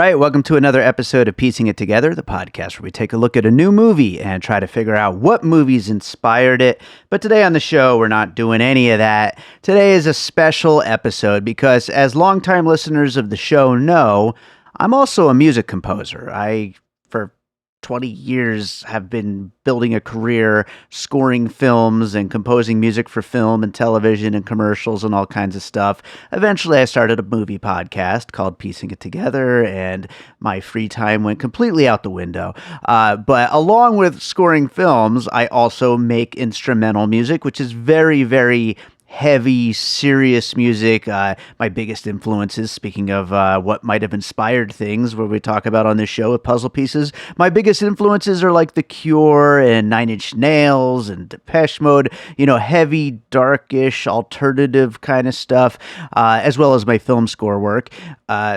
right, welcome to another episode of Piecing It Together, the podcast where we take a look at a new movie and try to figure out what movies inspired it. But today on the show, we're not doing any of that. Today is a special episode because, as longtime listeners of the show know, I'm also a music composer. For 20 years, have been building a career scoring films and composing music for film and television and commercials and all kinds of stuff. Eventually, I started a movie podcast called Piecing It Together, and my free time went completely out the window. But along with scoring films, I also make instrumental music, which is very, very heavy, serious music. My biggest influences, speaking of what might have inspired things where we talk about on this show with puzzle pieces, my biggest influences are like The Cure and Nine Inch Nails and Depeche Mode, heavy, darkish, alternative kind of stuff, as well as my film score work.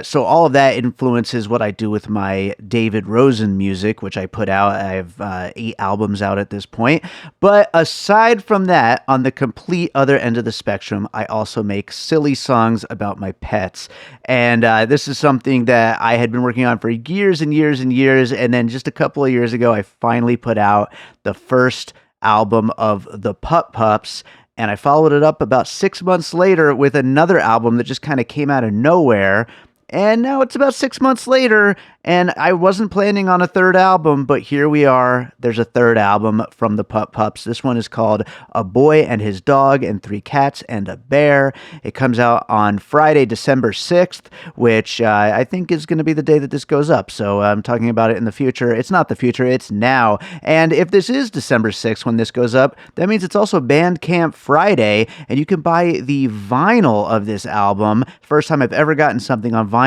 So all of that influences what I do with my David Rosen music, which I put out. I have 8 albums out at this point. But aside from that, on the complete other end of the spectrum, I also make silly songs about my pets. And this is something that I had been working on for years and years and years. And then just a couple of years ago, I finally put out the first album of the Pup Pups. And I followed it up about 6 months later with another album that just kind of came out of nowhere. And now it's about 6 months later, and I wasn't planning on a third album, but here we are. There's a third album from the Pup Pups. This one is called A Boy and His Dog and 3 Cats and a Bear. It comes out on Friday, December 6th, which I think is going to be the day that this goes up. So I'm talking about it in the future. It's not the future, it's now. And if this is December 6th when this goes up, that means it's also Bandcamp Friday, and you can buy the vinyl of this album. First time I've ever gotten something on vinyl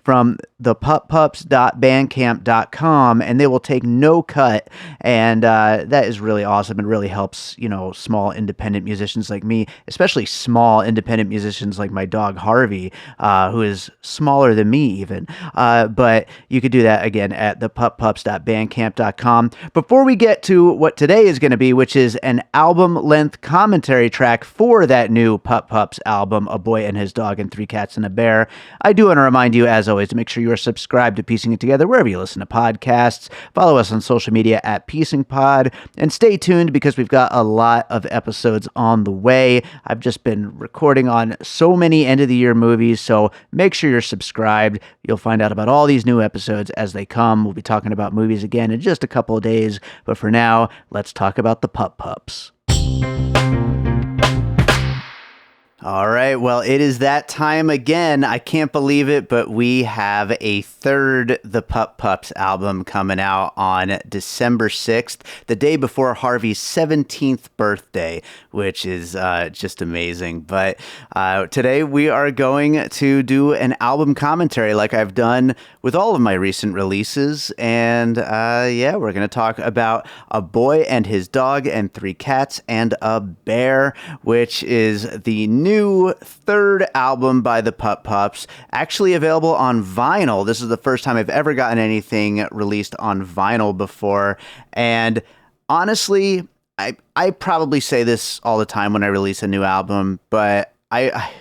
from thepuppups.bandcamp.com, and they will take no cut, and that is really awesome and really helps small independent musicians like me, especially small independent musicians like my dog Harvey, who is smaller than me even, but you could do that again at thepuppups.bandcamp.com. Before we get to what today is going to be, which is an album length commentary track for that new Pup Pups album, A Boy and His Dog and 3 Cats and a Bear, I do want to remind you, as always, to make sure you are subscribed to Piecing It Together wherever you listen to podcasts. Follow us on social media at PiecingPod, and stay tuned because we've got a lot of episodes on the way. I've just been recording on so many end-of-the-year movies, so make sure you're subscribed. You'll find out about all these new episodes as they come. We'll be talking about movies again in just a couple of days, but for now, let's talk about the Pup Pups. All right, well, it is that time again. I can't believe it, but we have a third The Pup Pups album coming out on December 6th, the day before Harvey's 17th birthday, which is just amazing. But today we are going to do an album commentary like I've done with all of my recent releases. And we're going to talk about A Boy and His Dog and 3 Cats and a Bear, which is the new third album by the Pup Pups, actually available on vinyl. This is the first time I've ever gotten anything released on vinyl before. And honestly, I probably say this all the time when I release a new album, but I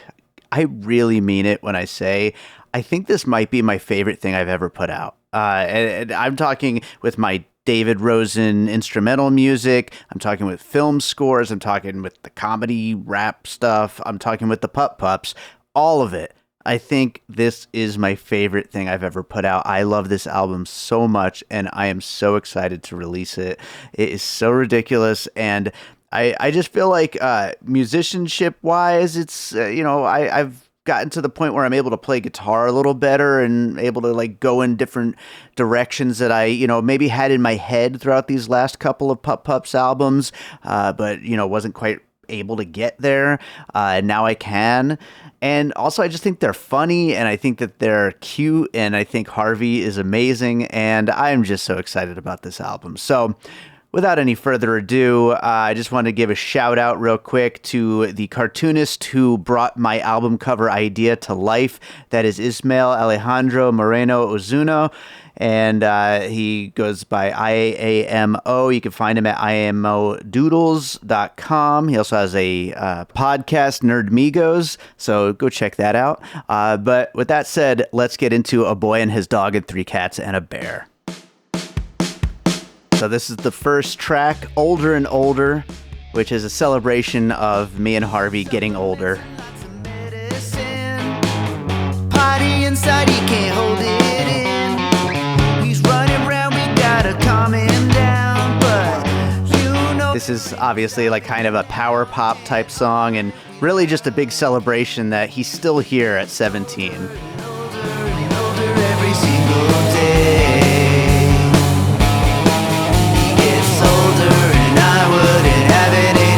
really mean it when I say I think this might be my favorite thing I've ever put out. And I'm talking with my David Rosen instrumental music. I'm talking with film scores. I'm talking with the comedy rap stuff. I'm talking with the Pup Pups. All of it. I think this is my favorite thing I've ever put out. I love this album so much, and I am so excited to release it. It is so ridiculous, and I just feel like musicianship-wise, it's, I've gotten to the point where I'm able to play guitar a little better and able to go in different directions that I, maybe had in my head throughout these last couple of Pup Pups albums, but, wasn't quite able to get there. Now I can. And also I just think they're funny, and I think that they're cute, and I think Harvey is amazing, and I'm just so excited about this album. So without any further ado, I just want to give a shout out real quick to the cartoonist who brought my album cover idea to life. That is Ismael Alejandro Moreno Ozuno. And he goes by IAMO. You can find him at iamodoodles.com. He also has a podcast, Nerdmigos, so go check that out. But with that said, let's get into A Boy and His Dog and Three Cats and a Bear. So this is the first track, Older and Older, which is a celebration of me and Harvey getting older. Party inside, he can't hold it in. He's running around, we gotta calm him down, but you know. This is obviously like kind of a power pop type song, and really just a big celebration that he's still here at 17. Older and older every single day.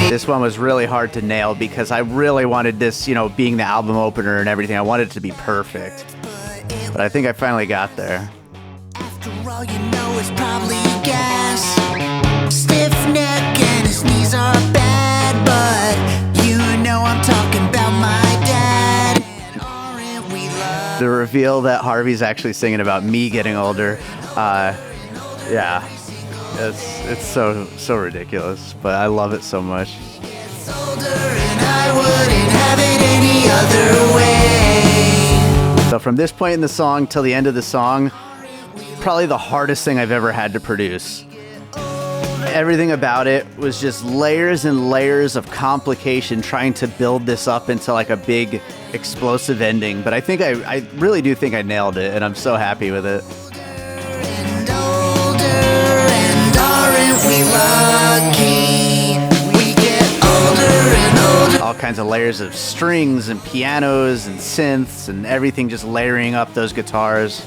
This one was really hard to nail because I really wanted this, being the album opener and everything. I wanted it to be perfect. But I think I finally got there. After all, you know it's probably gas. Stiff neck and his knees are bad, but you know I'm talking about my dad. And aren't we lucky? The reveal that Harvey's actually singing about me getting older. Yeah. It's so ridiculous, but I love it so much. It's older and I wouldn't have it any other way. So from this point in the song till the end of the song, probably the hardest thing I've ever had to produce. Everything about it was just layers and layers of complication trying to build this up into like a big explosive ending. But I think I really do think I nailed it, and I'm so happy with it. We lucky. We get older and older. All kinds of layers of strings and pianos and synths and everything just layering up those guitars.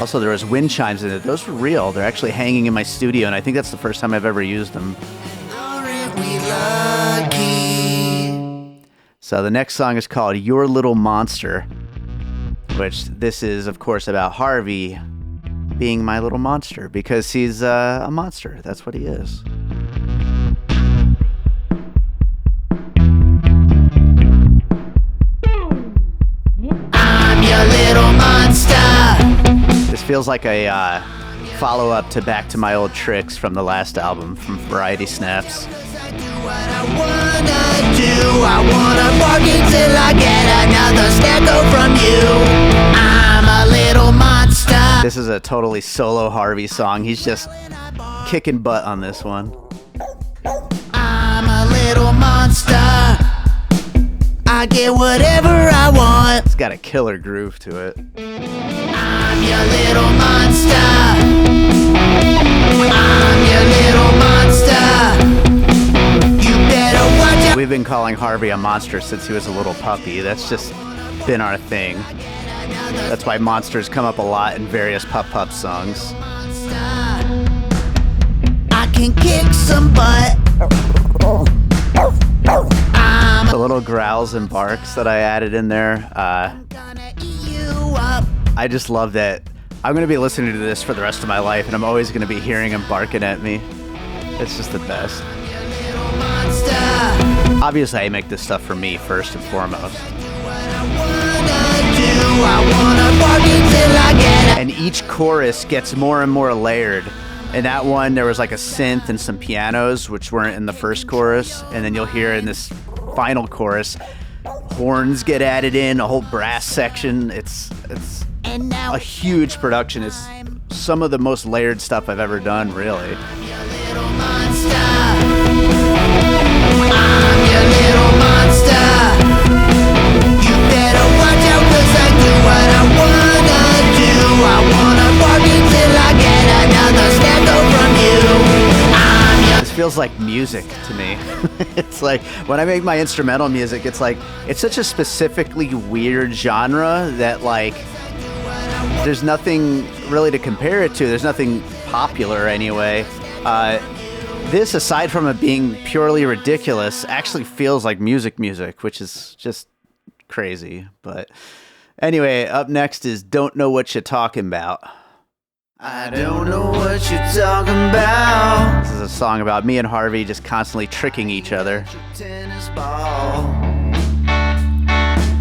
Also, there was wind chimes in it. Those were real. They're actually hanging in my studio, and I think that's the first time I've ever used them. Aren't we lucky? So the next song is called Your Little Monster, which this is, of course, about Harvey being my little monster, because he's a monster. That's what he is. I'm your little monster. This feels like a follow-up to Back to My Old Tricks from the last album, from Variety Snaps. I do what I wanna do. I wanna bark until I get another snaggle from you. I'm a little monster. This is a totally solo Harvey song. He's just kicking butt on this one. I'm a little monster. I get whatever I want. It's got a killer groove to it. I'm your little monster. I'm your little monster. You better watch out. We've been calling Harvey a monster since he was a little puppy. That's just been our thing. That's why monsters come up a lot in various Pup songs. I can kick some butt. The little growls and barks that I added in there. Gonna eat you up. I just love that. I'm going to be listening to this for the rest of my life, and I'm always going to be hearing him barking at me. It's just the best. Little monster. Obviously, I make this stuff for me first and foremost. And each chorus gets more and more layered. In that one, there was like a synth and some pianos, which weren't in the first chorus. And then you'll hear in this final chorus, horns get added in, a whole brass section. It's a huge production. It's some of the most layered stuff I've ever done, really. I'm your little monster. You better watch out, 'cause I do what I wanna do. I wanna bark until I get another snaggle from you. This feels like music to me. It's like when I make my instrumental music, it's like it's such a specifically weird genre that like there's nothing really to compare it to. There's nothing popular anyway. This, aside from it being purely ridiculous, actually feels like music, which is just crazy. But anyway, up next is Don't Know What You're Talking About. I don't know what you're talking about. This is a song about me and Harvey just constantly tricking each other. Tennis ball.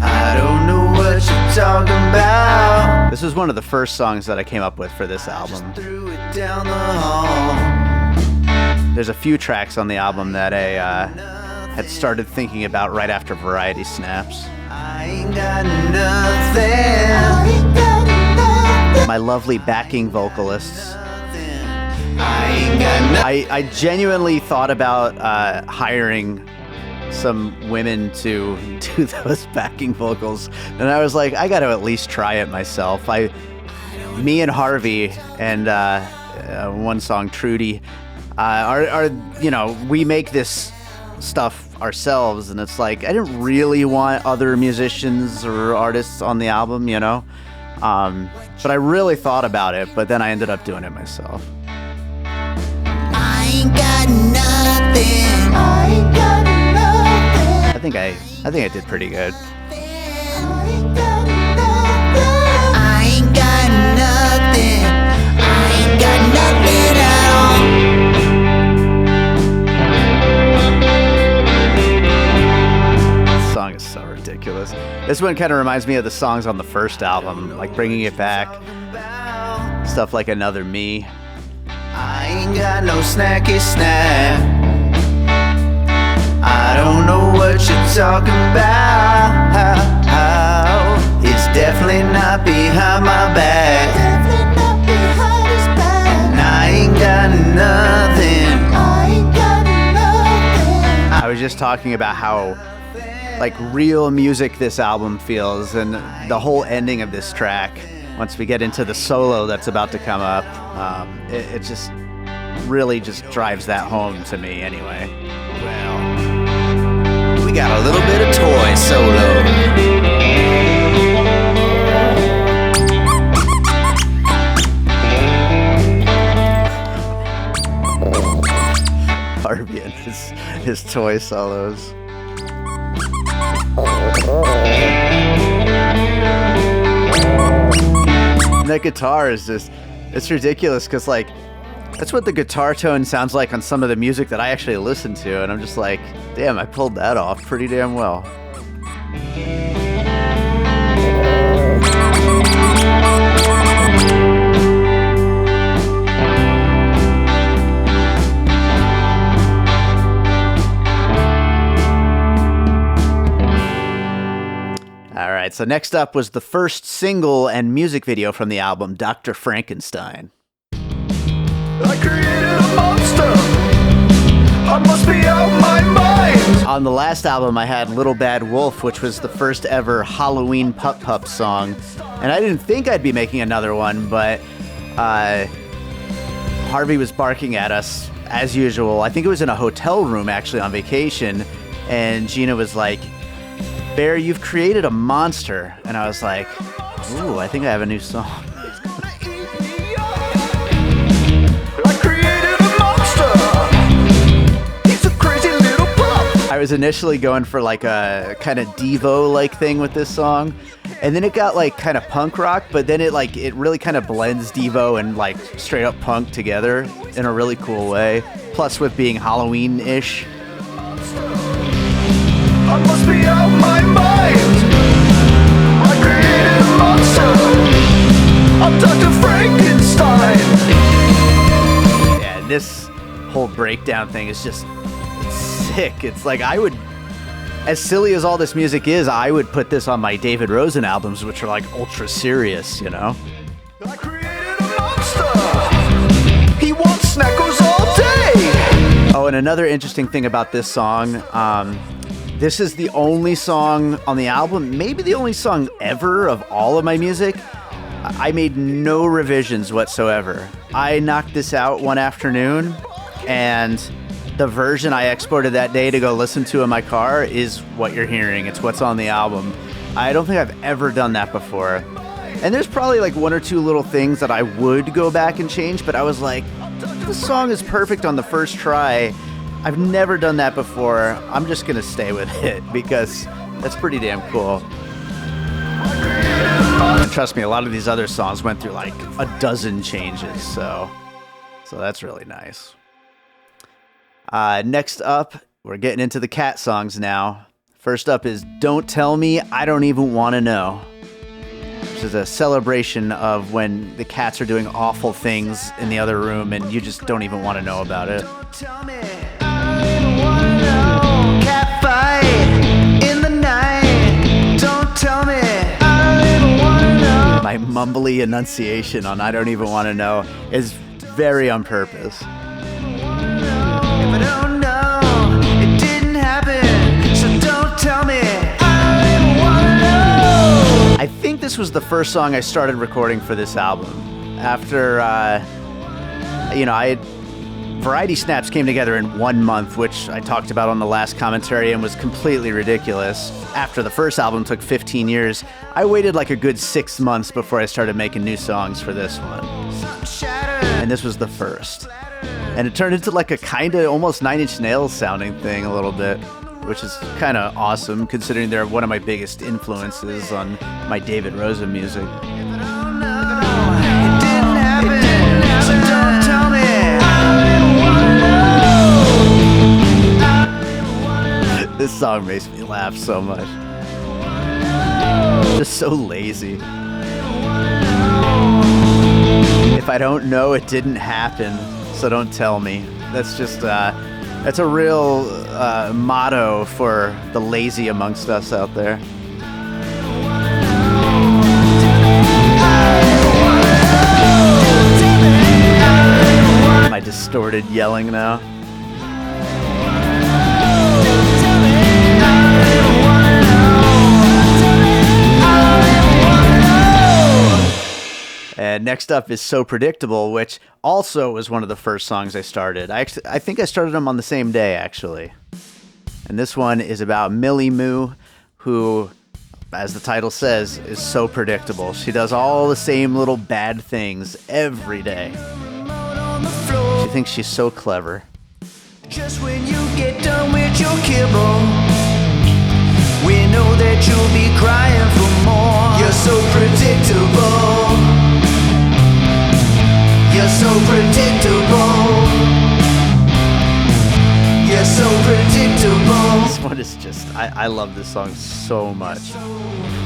I don't know what you're talking about. This was one of the first songs that I came up with for this album. Threw it down the hall. There's a few tracks on the album that I had started thinking about right after Variety Snaps. I ain't got nothing. My lovely backing vocalists. I ain't got nothing. I genuinely thought about hiring some women to do those backing vocals, and I was like, I got to at least try it myself. Me and Harvey and one song, Trudy, we make this stuff ourselves, and it's like I didn't really want other musicians or artists on the album, but I really thought about it, but then I ended up doing it myself. I ain't got nothing. I ain't got nothing. I think I did pretty good. I ain't got nothing. I ain't got nothing at all. This song is so ridiculous. This one kind of reminds me of the songs on the first album, like Bringing It Back, stuff like Another Me. I ain't got no snacky snack. I don't know what you're talking about. It's definitely not behind my back. And I ain't got nothing. I was just talking about how like real music this album feels, and the whole ending of this track, once we get into the solo that's about to come up, it just really just drives that home to me anyway. Well, we got a little bit of toy solo. Harvey and his toy solos. And that guitar is just, it's ridiculous because like that's what the guitar tone sounds like on some of the music that I actually listen to, and I'm just like, damn, I pulled that off pretty damn well. All right, so next up was the first single and music video from the album, Dr. Frankenstein. I created a monster. I must be out my mind. On the last album, I had Little Bad Wolf, which was the first ever Halloween Pup Pup song. And I didn't think I'd be making another one, but Harvey was barking at us as usual. I think it was in a hotel room actually on vacation. And Gina was like, Bear, you've created a monster. And I was like, ooh, I think I have a new song. I created a monster. He's a crazy little pup. I was initially going for like a kind of Devo-like thing with this song. And then it got like kind of punk rock, but then it really kind of blends Devo and like straight up punk together in a really cool way. Plus with being Halloween-ish. I must be out my mind. I created a monster. I'm Dr. Frankenstein. Yeah, this whole breakdown thing is just sick. It's like as silly as all this music is, I would put this on my David Rosen albums, which are like ultra serious, you know? I created a monster. He wants snackles all day. Oh, and another interesting thing about this song, this is the only song on the album, maybe the only song ever of all of my music. I made no revisions whatsoever. I knocked this out one afternoon, and the version I exported that day to go listen to in my car is what you're hearing. It's what's on the album. I don't think I've ever done that before. And there's probably like one or two little things that I would go back and change, but I was like, this song is perfect on the first try. I've never done that before. I'm just going to stay with it because that's pretty damn cool. I created a And trust me, a lot of these other songs went through like a dozen changes, so that's really nice. Next up, we're getting into the cat songs now. First up is Don't Tell Me, I Don't Even Want to Know, which is a celebration of when the cats are doing awful things in the other room and you just don't even want to know about it. Tell me, I don't even wanna know. Cat fight in the night. Don't tell me, I don't even wanna know. My mumbly enunciation on I Don't Even Want to Know is very on purpose. If I don't know, it didn't happen. So don't tell me, I don't even wanna know. I think this was the first song I started recording for this album. After, Variety Snaps came together in 1 month, which I talked about on the last commentary and was completely ridiculous. After the first album took 15 years, I waited like a good 6 months before I started making new songs for this one. And this was the first. And it turned into like a kind of almost Nine Inch Nails sounding thing a little bit, which is kind of awesome considering they're one of my biggest influences on my David Rosa music. This song makes me laugh so much. Just so lazy. If I don't know, it didn't happen, so don't tell me. That's just, that's a real motto for the lazy amongst us out there. My distorted yelling now. And next up is So Predictable, which also was one of the first songs I started. I think I started them on the same day, actually. And this one is about Millie Moo, who, as the title says, is so predictable. She does all the same little bad things every day. She thinks she's so clever. Just when you get done with your kibble, we know that you'll be crying for more. You're so predictable. You're so predictable. You're so predictable. This one is just, I love this song so much.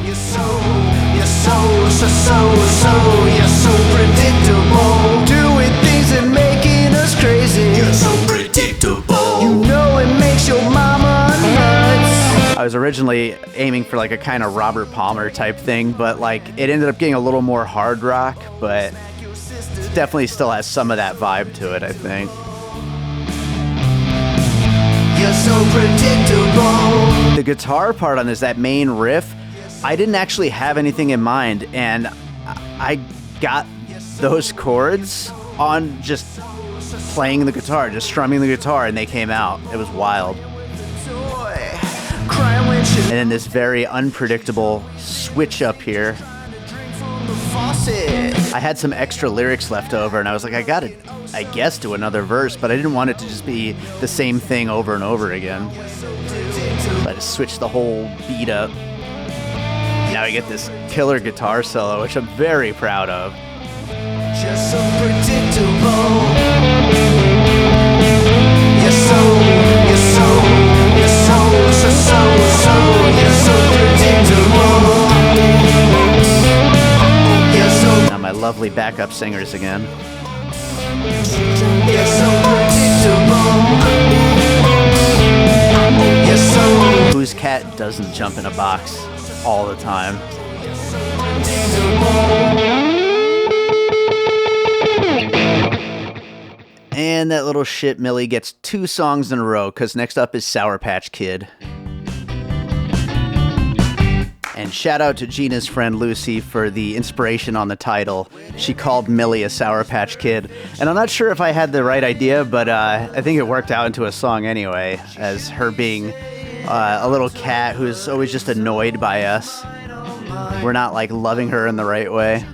You're so predictable. Doing things and making us crazy. You're so predictable. You know it makes your mama nuts. I was originally aiming for like a kind of Robert Palmer type thing, but like it ended up getting a little more hard rock, but it definitely still has some of that vibe to it, I think. You're so predictable. The guitar part on this, that main riff, I didn't actually have anything in mind, and I got those chords on just playing the guitar, just strumming the guitar, and they came out. It was wild. And then this very unpredictable switch up here. I had some extra lyrics left over, and I was like, I gotta, I guess, do another verse, but I didn't want it to just be the same thing over and over again. So I just switched the whole beat up. Now I get this killer guitar solo, which I'm very proud of. Just so predictable. You're so predictable. Now my lovely backup singers again. You're so predictable. You're so Whose cat doesn't jump in a box all the time? And that little shit Millie gets 2 songs in a row, because next up is Sour Patch Kid. And shout out to Gina's friend Lucy for the inspiration on the title. She called Millie a Sour Patch Kid. And I'm not sure if I had the right idea, but I think it worked out into a song anyway, as her being a little cat who's always just annoyed by us. We're not like loving her in the right way.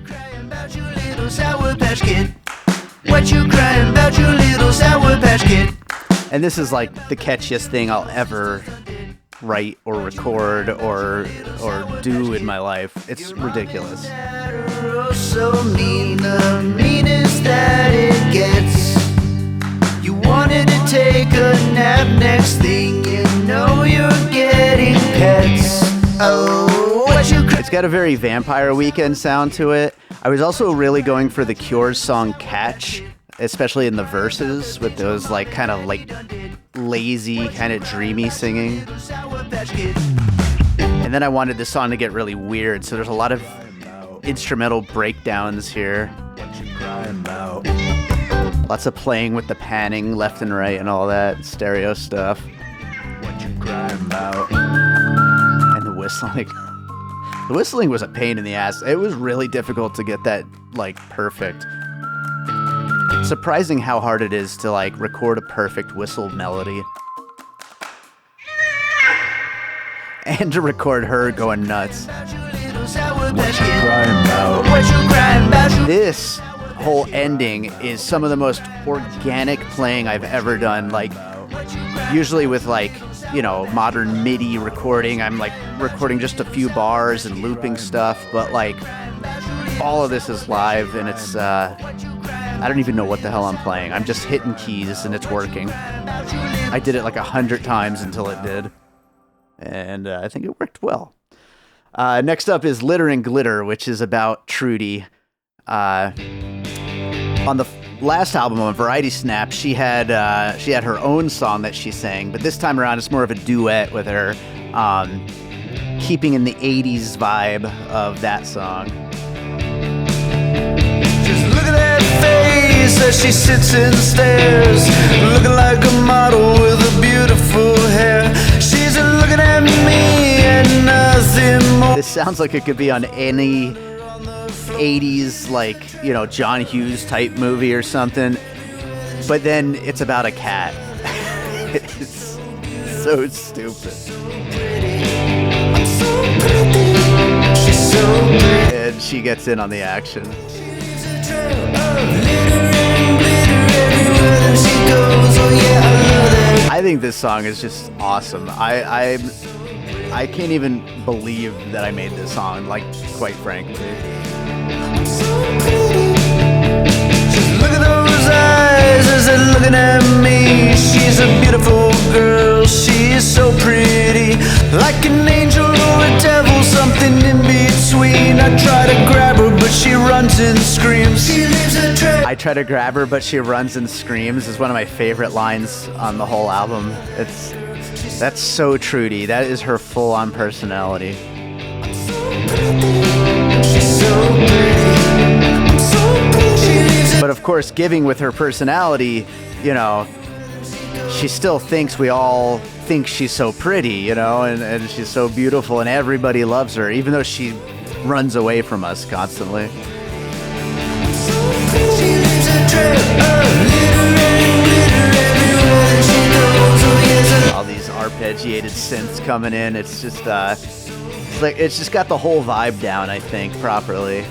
What you crying about, you little Sour Patch Kid? And this is like the catchiest thing I'll ever write or record or do in my life. It's ridiculous. So mean, the meanest that it gets. You wanted to take a nap, next thing you know you're getting pets. Oh, what you It's got a very Vampire Weekend sound to it. I was also really going for the Cure's song Catch, especially in the verses with those like kind of like lazy, kind of dreamy singing. And then I wanted this song to get really weird, so there's a lot of instrumental breakdowns here. Lots of playing with the panning left and right and all that stereo stuff. And the whistling. The whistling was a pain in the ass. It was really difficult to get that like perfect. It's surprising how hard it is to like record a perfect whistle melody. And to record her going nuts. This whole ending is some of the most organic playing I've ever done. Like, usually with like, you know, modern MIDI recording, I'm like recording just a few bars and looping stuff, but like all of this is live, and it's I don't even know what the hell I'm playing. I'm just hitting keys and it's working. I did it like 100 times until it did, and I think it worked well. Next up is Litter and Glitter, which is about Trudy. On the last album, on Variety Snap, she had her own song that she sang, but this time around it's more of a duet with her, keeping in the 80s vibe of that song. Just look at that face as she sits and stares, looking like a model with a beautiful hair. She's looking at me and nothing more. This sounds like it could be on any 80s, like, you know, John Hughes type movie or something, but then it's about a cat. It's so stupid. And she gets in on the action. I think this song is just awesome. I can't even believe that I made this song, like, quite frankly. Look at those eyes as they're looking at me. She's a beautiful girl, she's so pretty, like an angel or a devil, something in between. I try to grab her, but she runs and screams. She leaves a trail. I try to grab her, but she runs and screams is one of my favorite lines on the whole album. That's so Trudy. That is her full-on personality. But of course, giving with her personality, you know, she still thinks we all think she's so pretty, you know, and she's so beautiful and everybody loves her, even though she runs away from us constantly. All these arpeggiated synths coming in, it's just it's just got the whole vibe down, I think, properly.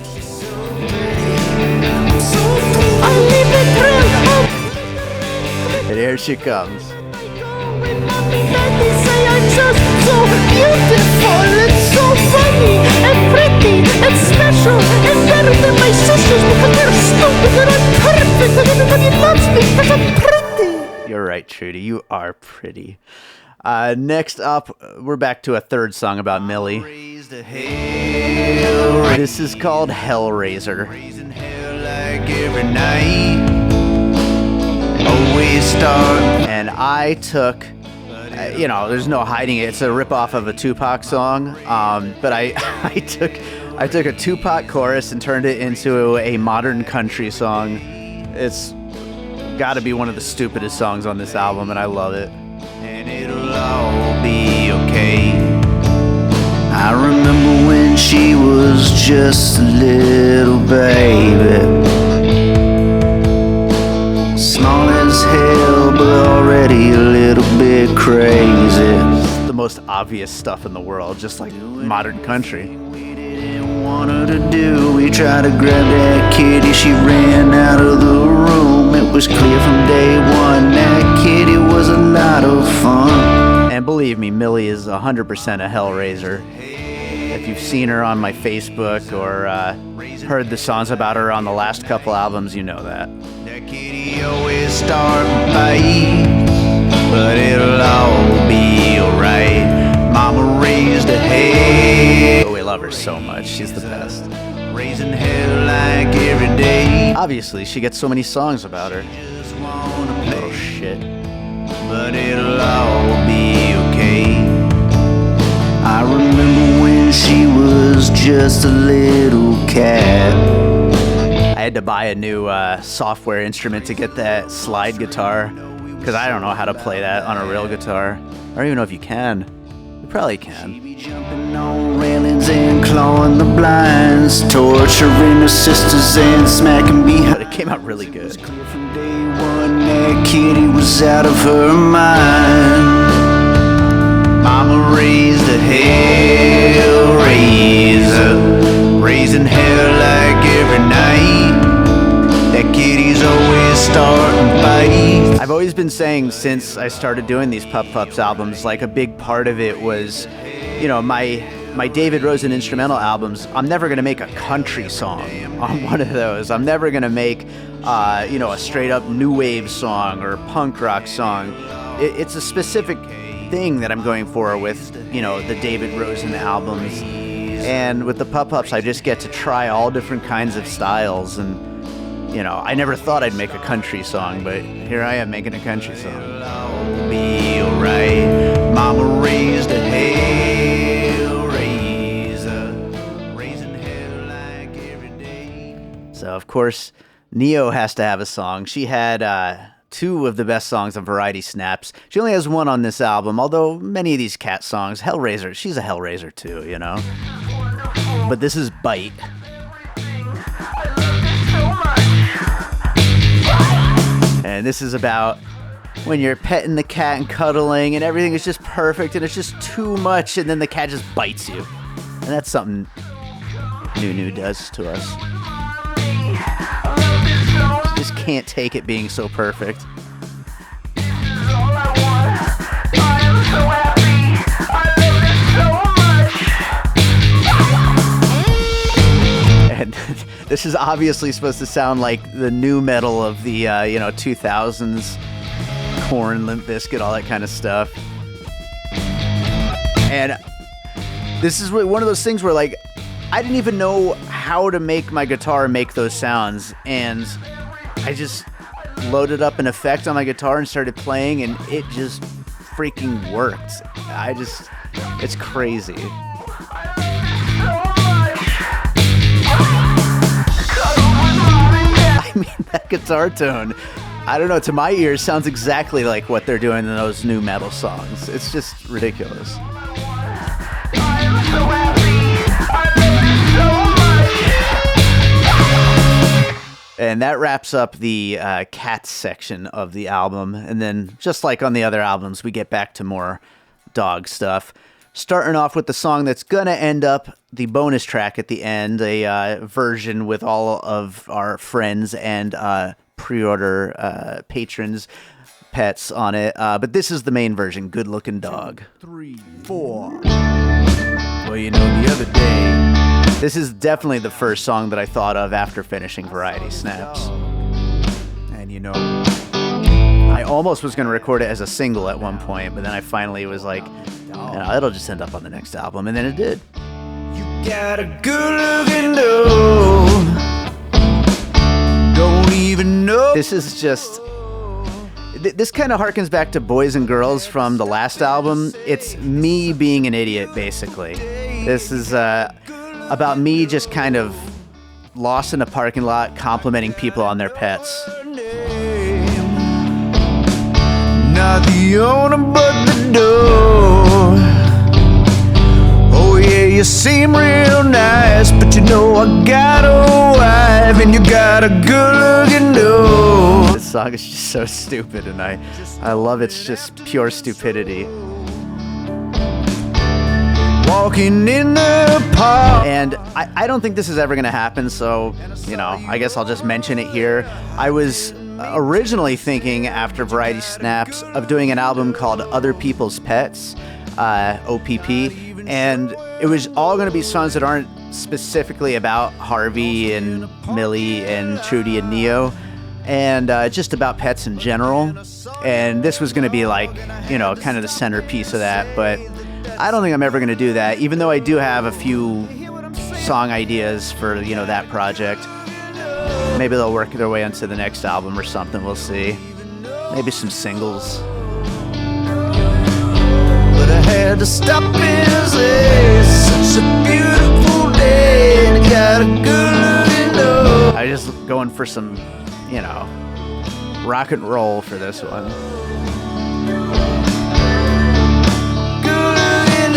And here she comes. You're right, Trudy. You are pretty. Next up, we're back to a third song about Millie. This is called Hellraiser. And I took, you know, there's no hiding it. It's a ripoff of a Tupac song. But I took a Tupac chorus and turned it into a modern country song. It's got to be one of the stupidest songs on this album, and I love it. And it'll all be okay. I remember when she was just a little baby, small as hell, but already a little bit crazy. It's the most obvious stuff in the world, just like modern country. We didn't want her to do. We tried to grab that kitty, she ran out of the room. It was clear from day one that kitty was a lot of fun. And believe me, Millie is 100% a Hellraiser. If you've seen her on my Facebook or heard the songs about her on the last couple albums, you know that. That kitty always start by but it'll all be alright. Mama raised a hell. Oh, we love her so much. She's the best. Raising hell like every day. Obviously, she gets so many songs about her. Just wanna Oh, play, shit. but it'll all be okay. I remember when she was just a little cat. I had to buy a new software instrument to get that slide guitar because I don't know how to play that on a real guitar. I don't even know if you can. You probably can. Be jumping on railings and clawing the blinds, torturing her sisters and smacking behind. But it came out really good. Clear from day one, that kitty was out of her mind. Mama raised a hellraiser, raising hell like every night. That kitty's always starting fights. I've always been saying since I started doing these Pup Pups albums, like a big part of it was, you know, my David Rosen instrumental albums, I'm never going to make a country song on one of those. I'm never going to make, you know, a straight up new wave song or punk rock song. It's a specific thing that I'm going for with, you know, the David Rosen albums. And with the Pup Pups, I just get to try all different kinds of styles. And, you know, I never thought I'd make a country song, but here I am making a country song. It'll be alright. Mama raised a hellraiser, raising hell like every day. So, of course, Neo has to have a song. She had two of the best songs on Variety Snaps. She only has one on this album, although many of these cat songs, Hellraiser, she's a Hellraiser too, you know? But this is Bite. And this is about when you're petting the cat and cuddling and everything is just perfect and it's just too much and then the cat just bites you. And that's something Nunu does to us. Just can't take it being so perfect. And this is obviously supposed to sound like the new metal of the 2000s, Korn, Limp Bizkit, all that kind of stuff. And this is one of those things where, like, I didn't even know how to make my guitar make those sounds, and I just loaded up an effect on my guitar and started playing, and it just freaking worked. It's crazy. I mean, that guitar tone, I don't know, to my ears sounds exactly like what they're doing in those new metal songs. It's just ridiculous. And that wraps up the cats section of the album. And then, just like on the other albums, we get back to more dog stuff. Starting off with the song that's gonna end up the bonus track at the end, a version with all of our friends and pre-order patrons' pets on it. But this is the main version, Good Looking Dog. 3, 4. Well, you know, the other day. This is definitely the first song that I thought of after finishing Variety Snaps. And you know, I almost was going to record it as a single at one point, but then I finally was like, it'll just end up on the next album, and then it did. you got a good looking dog. Don't even know. This is just... This kind of harkens back to Boys and Girls from the last album. It's me being an idiot, basically. This is about me just kind of lost in a parking lot complimenting people on their pets. Not the owner, but the door. Oh yeah, you seem real nice, but you know I got a wife, and you got a good-looking dog. This song is just so stupid, and I love its just pure stupidity. Walking in the park. And I don't think this is ever going to happen, so, I guess I'll just mention it here. I was originally thinking, after Variety Snaps, of doing an album called Other People's Pets, OPP, and it was all going to be songs that aren't specifically about Harvey and Millie and Trudy and Neo, and just about pets in general. And this was going to be like, kind of the centerpiece of that, but I don't think I'm ever going to do that, even though I do have a few song ideas for, that project. Maybe they'll work their way into the next album or something, we'll see. Maybe some singles. But I had to stop and say, such a beautiful day, and I got a good looking I just going for some, rock and roll for this one. Good looking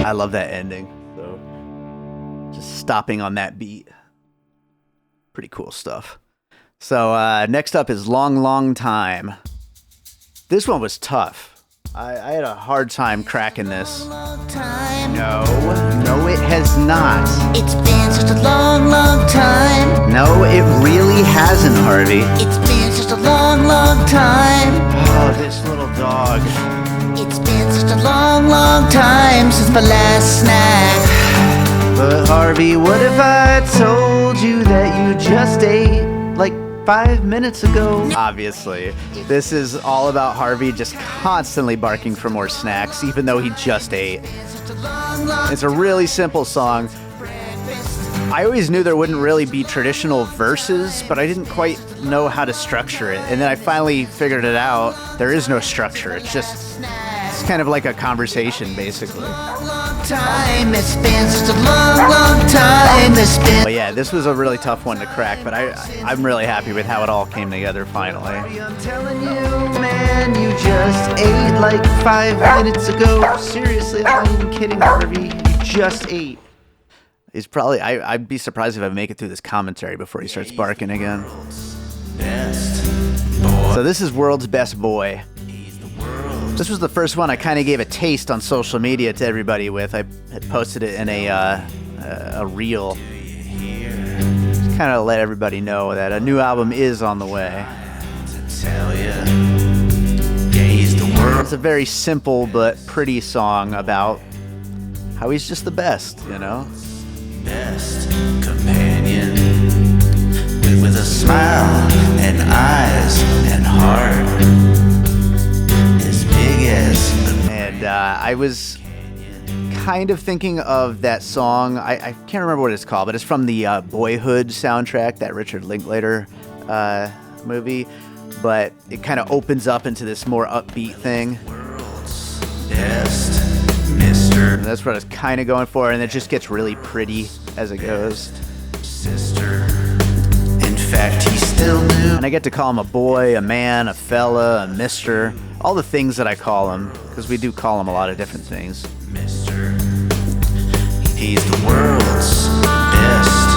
I love that ending. So just stopping on that beat. Pretty cool stuff. So next up is Long, Long Time. This one was tough. I had a hard time cracking this. Time. No, it has not. It's been such a long, long time. No, it really hasn't, Harvey. It's been such a long, long time. Oh, this little dog. It's been such a long, long time since my last snack. But Harvey, what if I told you that you just ate like 5 minutes ago? Obviously, this is all about Harvey just constantly barking for more snacks, even though he just ate. It's a really simple song. I always knew there wouldn't really be traditional verses, but I didn't quite know how to structure it. And then I finally figured it out. There is no structure. It's kind of like a conversation, basically. Time. It's been such a long, long time. It's been. But yeah, this was a really tough one to crack, but I'm really happy with how it all came together finally. I'm telling you, man, you just ate like 5 minutes ago. Seriously, I'm not even kidding, Harvey. You just ate. He's probably, I'd be surprised if I make it through this commentary before he starts barking again. So this is World's Best Boy. This was the first one I kind of gave a taste on social media to everybody with. I had posted it in a reel. Just kind of let everybody know that a new album is on the way. It's a very simple but pretty song about how he's just the best, Best companion with a smile and eyes and heart as big as the And I was kind of thinking of that song. I can't remember what it's called, but it's from the Boyhood soundtrack, that Richard Linklater movie. But it kind of opens up into this more upbeat thing. world's best Mr. And that's what I was kind of going for, and it just gets really pretty as it goes. Sister. In fact, he still knew. And I get to call him a boy, a man, a fella, a mister, all the things that I call him, because we do call him a lot of different things. Mr. He's the world's best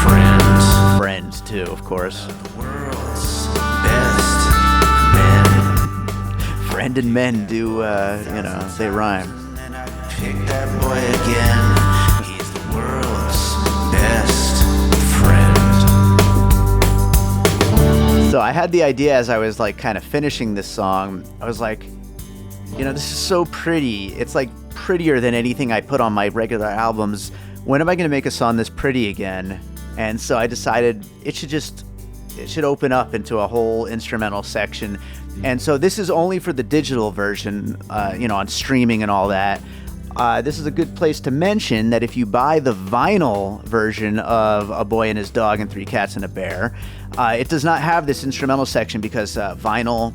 friend. Friends, too, of course. The world's best men. Friend and men do, they rhyme. And I pick that boy again. He's the world's best friend. So I had the idea as I was like kind of finishing this song. I was like, this is so pretty. It's like prettier than anything I put on my regular albums. When am I going to make a song this pretty again? And so I decided it should open up into a whole instrumental section. And so this is only for the digital version, on streaming and all that. This is a good place to mention that if you buy the vinyl version of A Boy and His Dog and Three Cats and a Bear, it does not have this instrumental section because vinyl,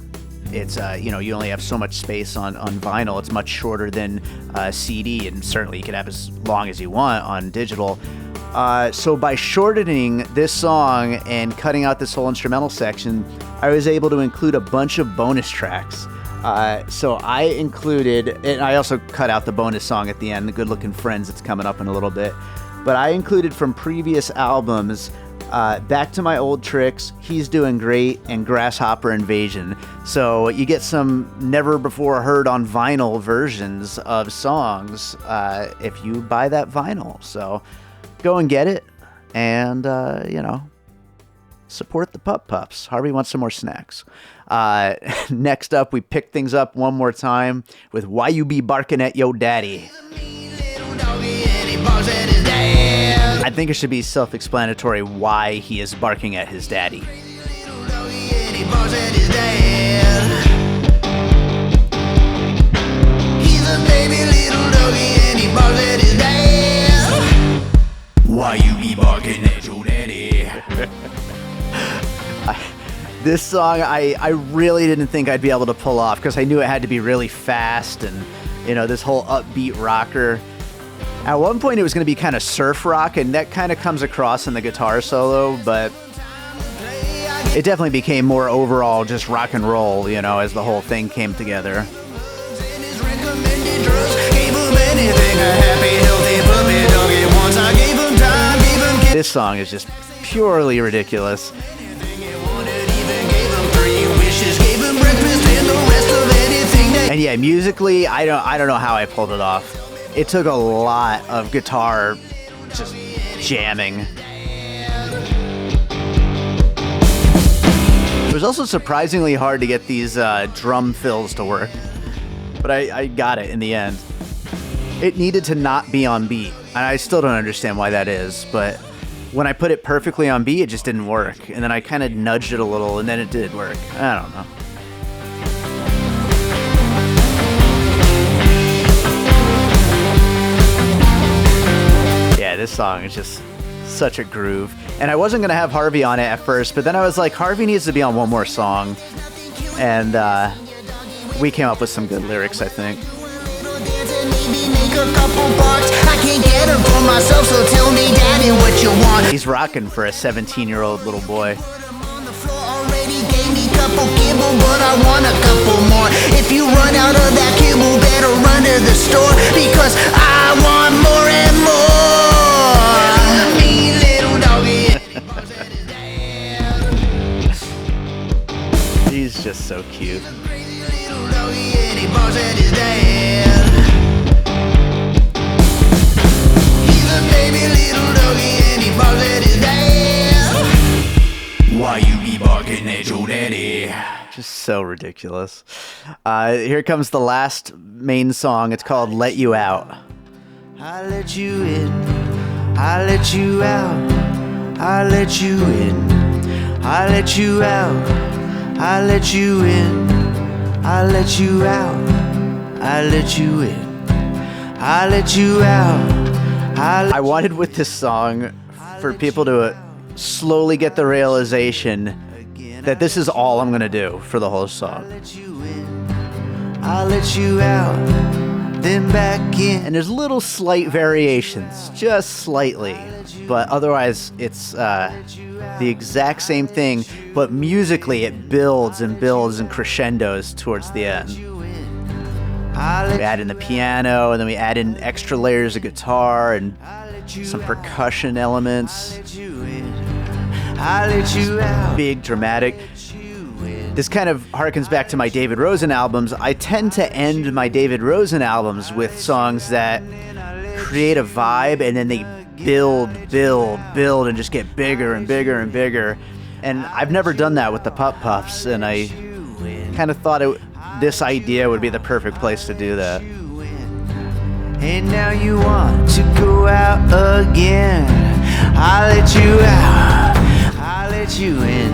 it's, you only have so much space on vinyl. It's much shorter than CD, and certainly you can have as long as you want on digital. So by shortening this song and cutting out this whole instrumental section, I was able to include a bunch of bonus tracks. So I included, and I also cut out the bonus song at the end, The Good Looking Friends, that's coming up in a little bit. But I included from previous albums Back to My Old Tricks, He's Doing Great, and Grasshopper Invasion. So you get some never before heard on vinyl versions of songs if you buy that vinyl. So go and get it and, support the Pup Pups. Harvey wants some more snacks. Next up, we pick things up one more time with Why You Be Barking at Yo Daddy. I think it should be self-explanatory why he is barking at his daddy. Why you be barking at your daddy? This song, I really didn't think I'd be able to pull off because I knew it had to be really fast and, this whole upbeat rocker. At one point, it was going to be kind of surf rock, and that kind of comes across in the guitar solo, but it definitely became more overall just rock and roll, as the whole thing came together. This song is just purely ridiculous. And yeah, musically, I don't know how I pulled it off. It took a lot of guitar just jamming. It was also surprisingly hard to get these drum fills to work, but I got it in the end. It needed to not be on beat, and I still don't understand why that is, but when I put it perfectly on beat, it just didn't work, and then I kind of nudged it a little, and then it did work. I don't know. Yeah, this song is just such a groove. And I wasn't going to have Harvey on it at first, but then I was like, Harvey needs to be on one more song. And we came up with some good lyrics, I think. He's rocking for a 17-year-old little boy. But I want a couple more. If you run out of that kibble, better run to the store, because I want more and more. Me little doggy. He's just so cute. Why you be barking at your daddy? Just so ridiculous. Here comes the last main song. It's called Let You Out. I let you in, I let you out, I let you in, I let you out, I let you in, I let you out, I let you in, I let you out. I wanted with this song for people to slowly get the realization that this is all I'm gonna do for the whole song. I'll let you out, then back in. And there's little slight variations, just slightly, but otherwise it's the exact same thing, but musically it builds and builds and crescendos towards the end. We add in the piano, and then we add in extra layers of guitar and some percussion elements. Big, dramatic. This kind of harkens back to my David Rosen albums. I tend to end my David Rosen albums with songs that create a vibe, and then they build, and just get bigger and bigger and bigger. And I've never done that with the Pup Pups, and I kind of thought this idea would be the perfect place to do that. And now you want to go out again. I'll let you out, I'll let you in.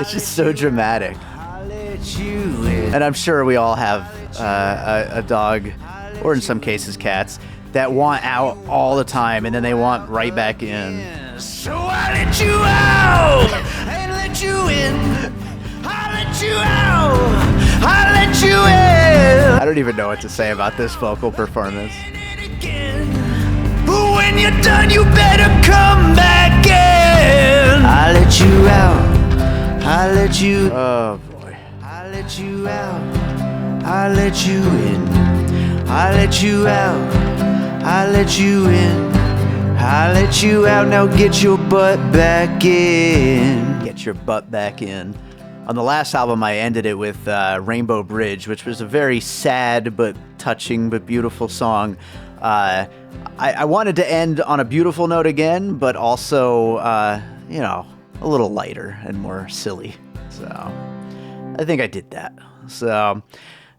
It's just so dramatic. I'll let you in. And I'm sure we all have a dog, or in some cases cats, that want out all the time and then they want right back in. So I let you out and let you in. I let you out, I let you in. I don't even know what to say about this vocal performance. But when you're done, you better come back in. I let you out, I let you. Oh boy. I let you out, I let you in. I let you out, I let you in. I let you out, now get your butt back in. Get your butt back in. On the last album, I ended it with Rainbow Bridge, which was a very sad but touching but beautiful song. I wanted to end on a beautiful note again, but also, you know, a little lighter and more silly. So I think I did that. So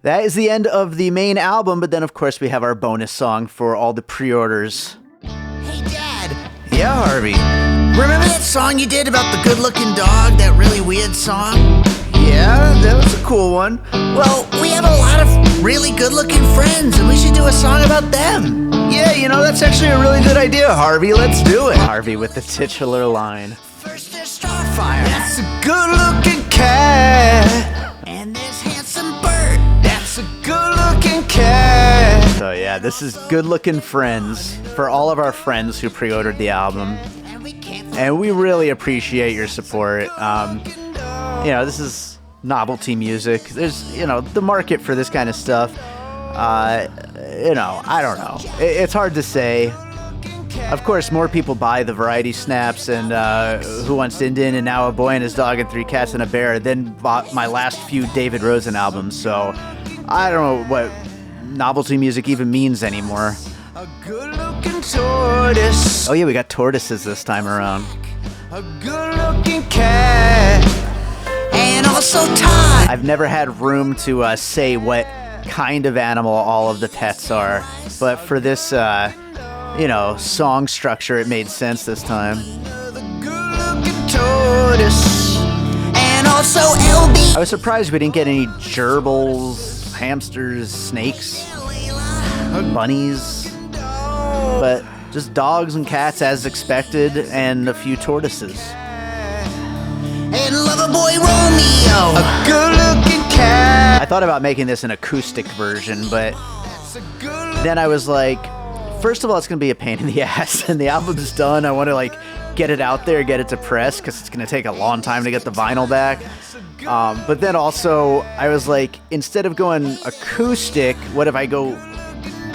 that is the end of the main album, but then, of course, we have our bonus song for all the pre-orders. Hey, Dad, Yeah, Harvey. remember that song you did about the good-looking dog? That really weird song? Yeah, that was a cool one. Well, we have a lot of really good-looking friends, and we should do a song about them. Yeah, you know, that's actually a really good idea, Harvey. Let's do it. Harvey with the titular line. First there's Starfire, That's a good-looking cat. and there's Handsome Bird. That's a good-looking cat. So yeah, this is Good Looking Friends for all of our friends who pre-ordered the album. And we can't And we really appreciate your support. You know, this is novelty music. There's, you know, the market for this kind of stuff. You know, I don't know. It's hard to say. Of course, more people buy the Variety Snaps and Who Wants Din Din and Now a Boy and His Dog and Three Cats and a Bear than bought my last few David Rosen albums. So I don't know what novelty music even means anymore. A good-looking tortoise. Oh yeah, we got tortoises this time around. A good-looking cat. and also Todd. I've never had room to say what kind of animal all of the pets are, but for this, you know, song structure, it made sense this time. The good-looking tortoise. And also LB. I was surprised we didn't get any gerbils, hamsters, snakes, bunnies, but just dogs and cats as expected, and a few tortoises. And Loverboy Romeo. A good-looking cat. I thought about making this an acoustic version, but It's a good-looking then I was like, first of all, it's going to be a pain in the ass, and the album's done. I want to, like, get it out there, get it to press, because it's going to take a long time to get the vinyl back. But then also, I was like, instead of going acoustic, what if I go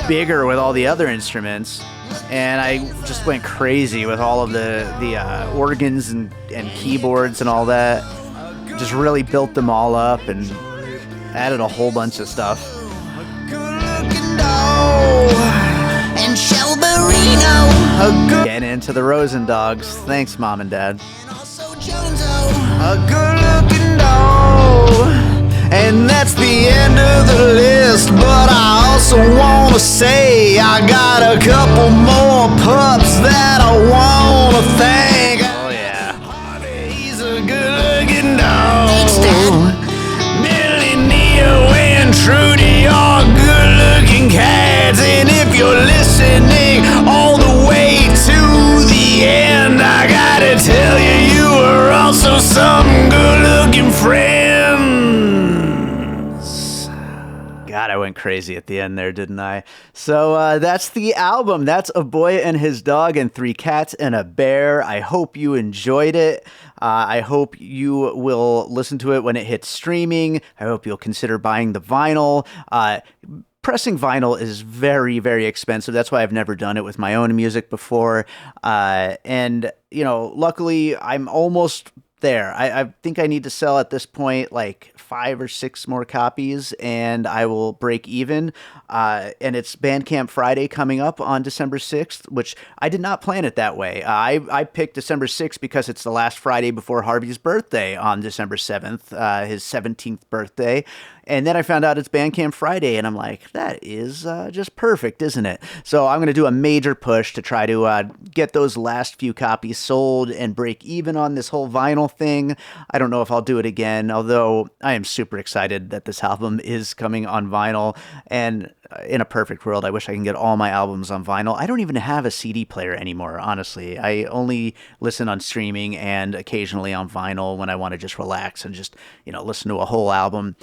bigger with all the other instruments? And I just went crazy with all of the organs and keyboards and all that. Just really built them all up and added a whole bunch of stuff. good-looking dog. And Shelberino. A good Getting into the Rosen dogs. Thanks, Mom and Dad. And also Joneso. A good-looking dog. And that's the end of the list. But I also want to say I got a couple more pups that I want to thank. Oh, yeah. He's a good-looking dog. Thanks, Dad. Millie, Neo, and Trudy are good-looking cats. And if you're listening all the way to the end, I gotta tell you, you are also some good-looking friends. God, I went crazy at the end there, didn't I? So that's the album. That's A Boy and His Dog and Three Cats and a Bear. I hope you enjoyed it. I hope you will listen to it when it hits streaming. I hope you'll consider buying the vinyl. Pressing vinyl is very, very expensive. That's why I've never done it with my own music before. And, you know, luckily I'm almost there. I think I need to sell at this point like 5 or 6 more copies and I will break even. And it's Bandcamp Friday coming up on December 6th, which I did not plan it that way. I picked December 6th because it's the last Friday before Harvey's birthday on December 7th, his 17th birthday. And then I found out it's Bandcamp Friday, and I'm like, that is just perfect, isn't it? So I'm going to do a major push to try to get those last few copies sold and break even on this whole vinyl thing. I don't know if I'll do it again, although I am super excited that this album is coming on vinyl. And in a perfect world, I wish I can get all my albums on vinyl. I don't even have a CD player anymore, honestly. I only listen on streaming and occasionally on vinyl when I want to just relax and just, you know, listen to a whole album.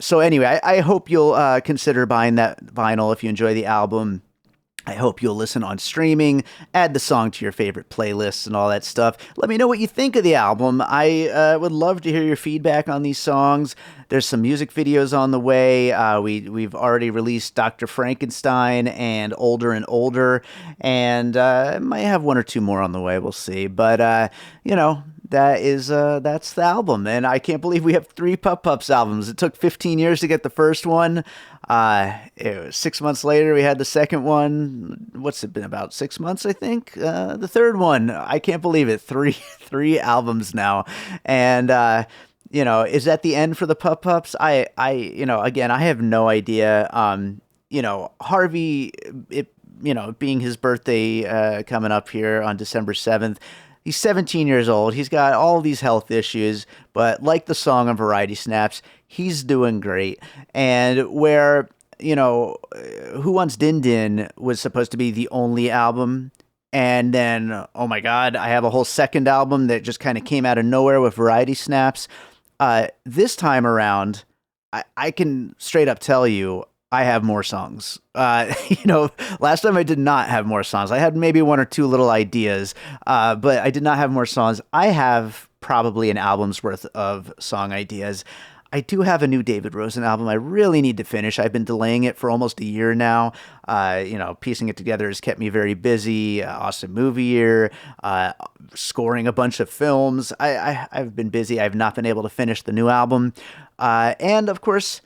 So anyway, I hope you'll consider buying that vinyl if you enjoy the album. I hope you'll listen on streaming, add the song to your favorite playlists and all that stuff. Let me know what you think of the album. I would love to hear your feedback on these songs. There's some music videos on the way. We've already released Dr. Frankenstein and Older and Older, and might have one or two more on the way. We'll see. But that's the album, and I can't believe we have 3 Pup Pups albums. It took 15 years to get the first one. It was 6 months later we had the second one. What's it been, about 6 months, I think? The third one, I can't believe it. Three albums now, and is that the end for the Pup Pups? Again, I have no idea. Harvey, being his birthday coming up here on December 7th. He's 17 years old. He's got all these health issues, but like the song on Variety Snaps, he's doing great. And where, Who Wants Din Din was supposed to be the only album, and then, oh my God, I have a whole second album that just kind of came out of nowhere with Variety Snaps. This time around, I can straight up tell you, I have more songs. Last time I did not have more songs. I had maybe one or two little ideas, but I did not have more songs. I have probably an album's worth of song ideas. I do have a new David Rosen album I really need to finish. I've been delaying it for almost a year now. Piecing it together has kept me very busy. Awesome movie year, scoring a bunch of films. I've been busy. I've not been able to finish the new album. And of course,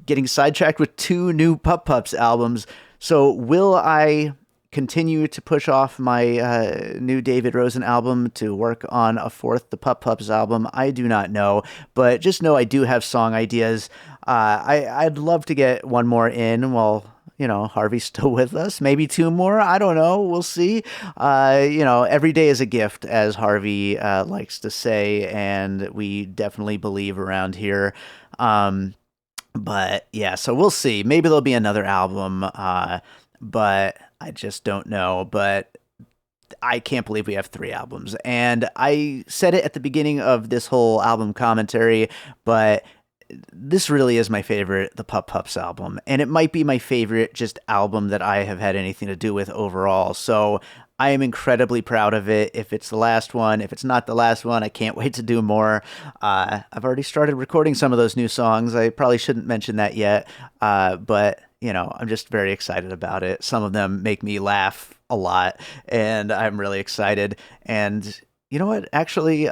getting sidetracked with 2 new Pup Pups albums. So will I continue to push off my new David Rosen album to work on a 4th, the Pup Pups album? I do not know, but just know I do have song ideas. I'd love to get one more in while Harvey's still with us. Maybe 2 more. I don't know. We'll see. Every day is a gift, as Harvey likes to say, and we definitely believe around here. But yeah, so we'll see. Maybe there'll be another album, but I just don't know. But I can't believe we have 3 albums. And I said it at the beginning of this whole album commentary, but this really is my favorite, the Pup Pups album. And it might be my favorite just album that I have had anything to do with overall. So I am incredibly proud of it. If it's the last one, if it's not the last one, I can't wait to do more. I've already started recording some of those new songs. I probably shouldn't mention that yet, but I'm just very excited about it. Some of them make me laugh a lot, and I'm really excited. And you know what? Actually,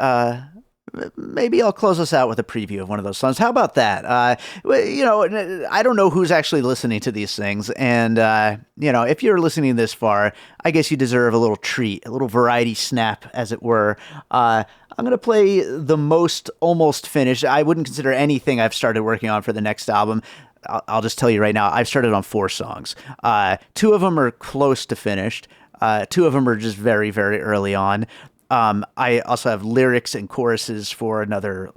maybe I'll close us out with a preview of one of those songs. How about that? I don't know who's actually listening to these things. And, if you're listening this far, I guess you deserve a little treat, a little variety snap, as it were. I'm going to play the most almost finished. I wouldn't consider anything I've started working on for the next album. I'll just tell you right now, I've started on 4 songs. 2 of them are close to finished. 2 of them are just very, very early on. I also have lyrics and choruses for another,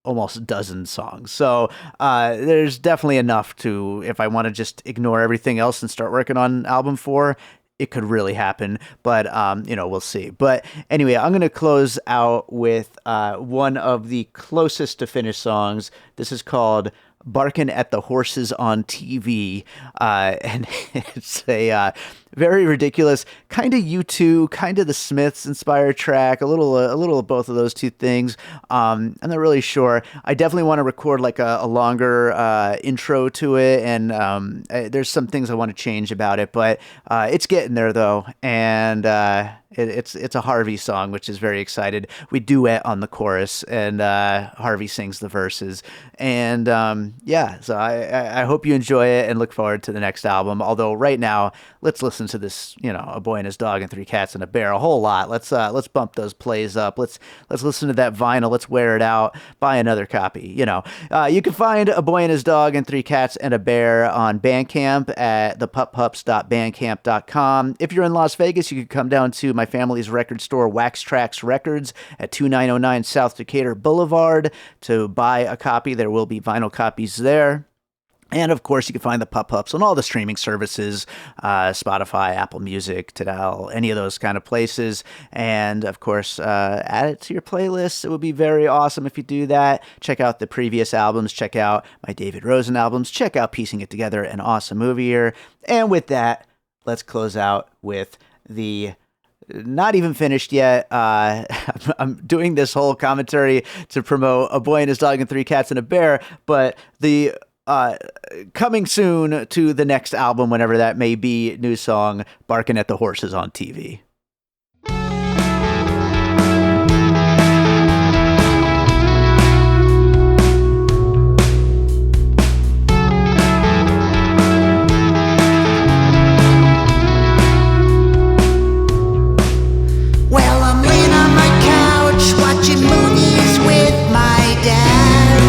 almost a dozen songs. So there's definitely enough to, if I want to just ignore everything else and start working on album 4, it could really happen. But, we'll see. But anyway, I'm going to close out with one of the closest to finished songs. This is called Barking at the Horses on TV. And it's a very ridiculous, kind of U2, kind of the Smiths inspired track, a little of both of those two things. I'm not really sure. I definitely want to record a longer intro to it, and there's some things I want to change about it, but it's getting there though, and it's a Harvey song, which is very excited. We duet on the chorus, and Harvey sings the verses, and so I hope you enjoy it and look forward to the next album. Although right now, let's listen to this, A Boy and His Dog and Three Cats and a Bear a whole lot. Let's bump those plays up. Let's listen to that vinyl. Let's wear it out. Buy another copy. You can find A Boy and His Dog and Three Cats and a Bear on Bandcamp at thepuppups.bandcamp.com. If you're in Las Vegas, you can come down to my family's record store, Wax Trax Records, at 2909 South Decatur Boulevard to buy a copy. There will be vinyl copies there. And of course, you can find the Pup Pups on all the streaming services, Spotify, Apple Music, Tidal, any of those kind of places. And of course, add it to your playlist. It would be very awesome if you do that. Check out the previous albums. Check out my David Rosen albums. Check out Piecing It Together, an awesome movie year. And with that, let's close out with the not even finished yet. I'm doing this whole commentary to promote A Boy and His Dog and Three Cats and a Bear, but the coming soon to the next album, whenever that may be, new song, Barking at the Horses on TV. Well, I'm laying on my couch watching movies with my dad.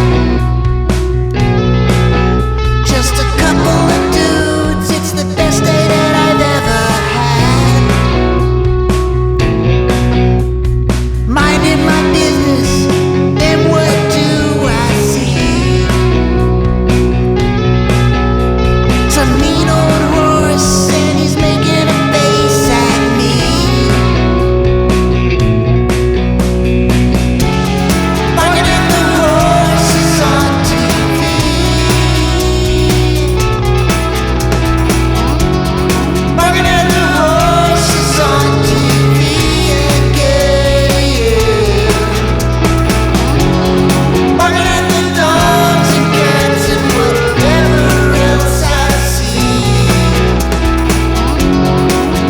Just a couple of dudes, it's the best day that I've ever had. Minding my business, then what do I see? Some mean old horse, and he's making a face at me. Barking at the horses on TV. Barking at the horses on TV again. Barking at the dogs and cats and whatever else I see.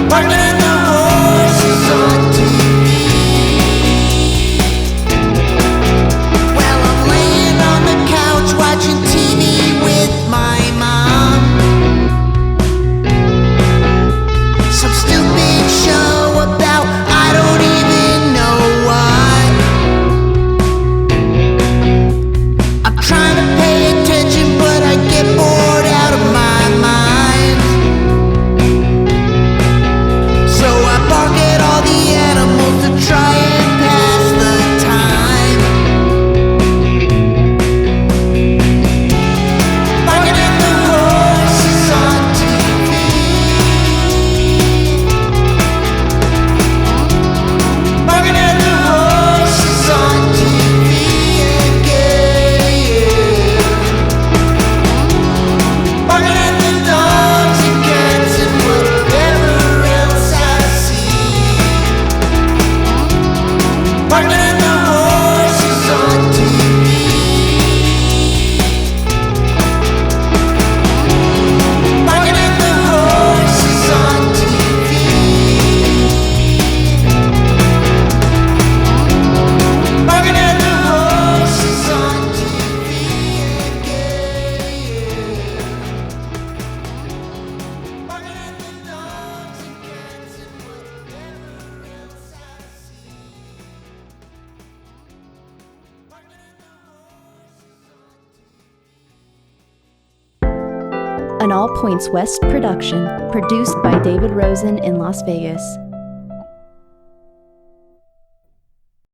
Barking at the horses on TV. Well, I'm laying on the couch watching TV with my mom. Some stupid show about I don't even know what. I'm trying to pay attention, but I get bored out of my mind. So I bark at all the animals to try and pass the time. Barking at the horses on TV. Barking at the horses on TV again. Barking at the dogs and cats and whatever else I see. Barking at the horses on TV. Barking at the horses on TV. Barking at the horses on TV again. Barking at the dogs and cats and whatever else I see. Barking at the horses on TV. An All Points West production, produced by David Rosen in Las Vegas.